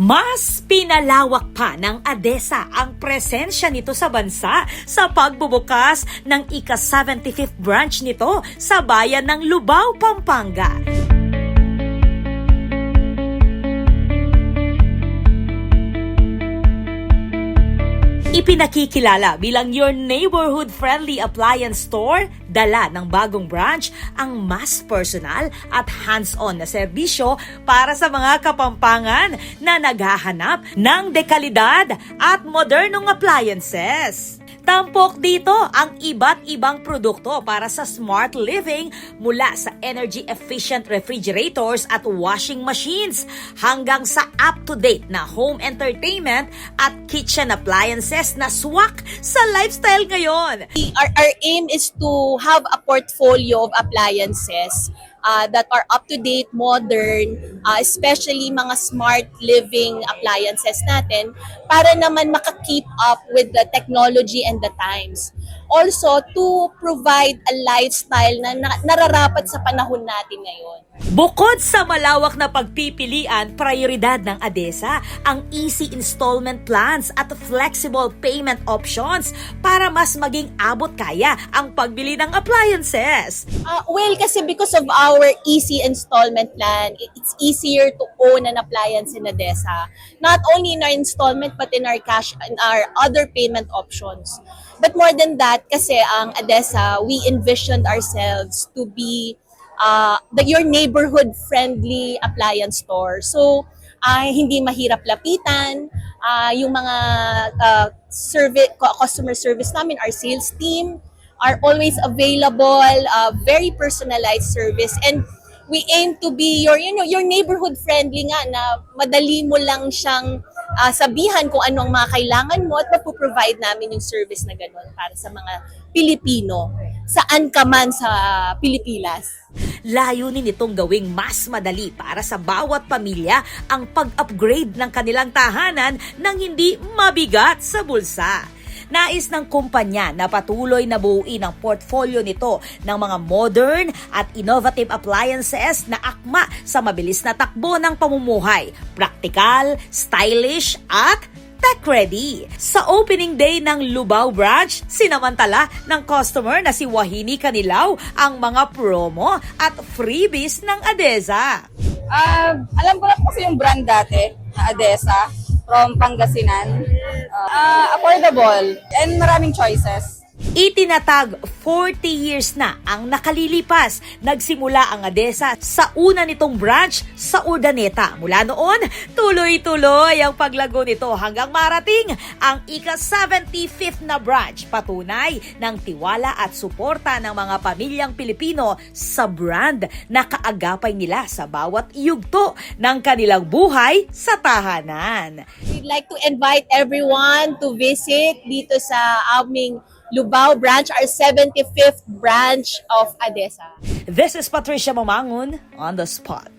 Mas pinalawak pa ng ADESA ang presensya nito sa bansa sa pagbubukas ng ika-75th branch nito sa bayan ng Lubao, Pampanga. Ipinakikilala bilang your neighborhood-friendly appliance store, dala ng bagong branch ang mas personal at hands-on na serbisyo para sa mga Kapampangan na naghahanap ng dekalidad at modernong appliances. Tampok dito ang iba't ibang produkto para sa smart living mula sa energy-efficient refrigerators at washing machines hanggang sa up-to-date na home entertainment at kitchen appliances na swak sa lifestyle ngayon. Our aim is to have a portfolio of appliances that are up-to-date, modern, especially mga smart living appliances natin para naman maka-keep up with the technology and the times. Also, to provide a lifestyle na nararapat sa panahon natin ngayon. Bukod sa malawak na pagpipilian, prioridad ng ADESA ang easy installment plans at flexible payment options para mas maging abot kaya ang pagbili ng appliances. Well, kasi because of our easy installment plan, it's easier to own an appliance in ADESA. Not only in our installment but in our cash and our other payment options. But more than that, kasi ang ADESA, we envisioned ourselves to be your neighborhood-friendly appliance store. So, hindi mahirap lapitan. Yung mga customer service namin, our sales team, are always available, very personalized service. And we aim to be your neighborhood-friendly nga na madali mo lang siyang sabihan kung ano ang mga kailangan mo at mapoprovide namin yung service na gano'n para sa mga Pilipino, saan ka man sa Pilipinas. Layunin nitong gawing mas madali para sa bawat pamilya ang pag-upgrade ng kanilang tahanan nang hindi mabigat sa bulsa. Nais ng kumpanya na patuloy na buuin ang portfolio nito ng mga modern at innovative appliances na akma sa mabilis na takbo ng pamumuhay, practical, stylish at tech-ready. Sa opening day ng Lubao branch, sinamantala ng customer na si Wahini Kanilaw ang mga promo at freebies ng ADESA. Alam ko na po kasi yung brand dati na ADESA from Pangasinan. Affordable and maraming choices. Itinatag 40 years na ang nakalilipas. Nagsimula ang ADESA sa una nitong branch sa Urdaneta. Mula noon, tuloy-tuloy ang paglago nito hanggang marating ang ika-75th na branch. Patunay ng tiwala at suporta ng mga pamilyang Pilipino sa brand na kaagapay nila sa bawat yugto ng kanilang buhay sa tahanan. We'd like to invite everyone to visit dito sa aming Lubao branch, our 75th branch of ADESA. This is Patricia Mamangon on the spot.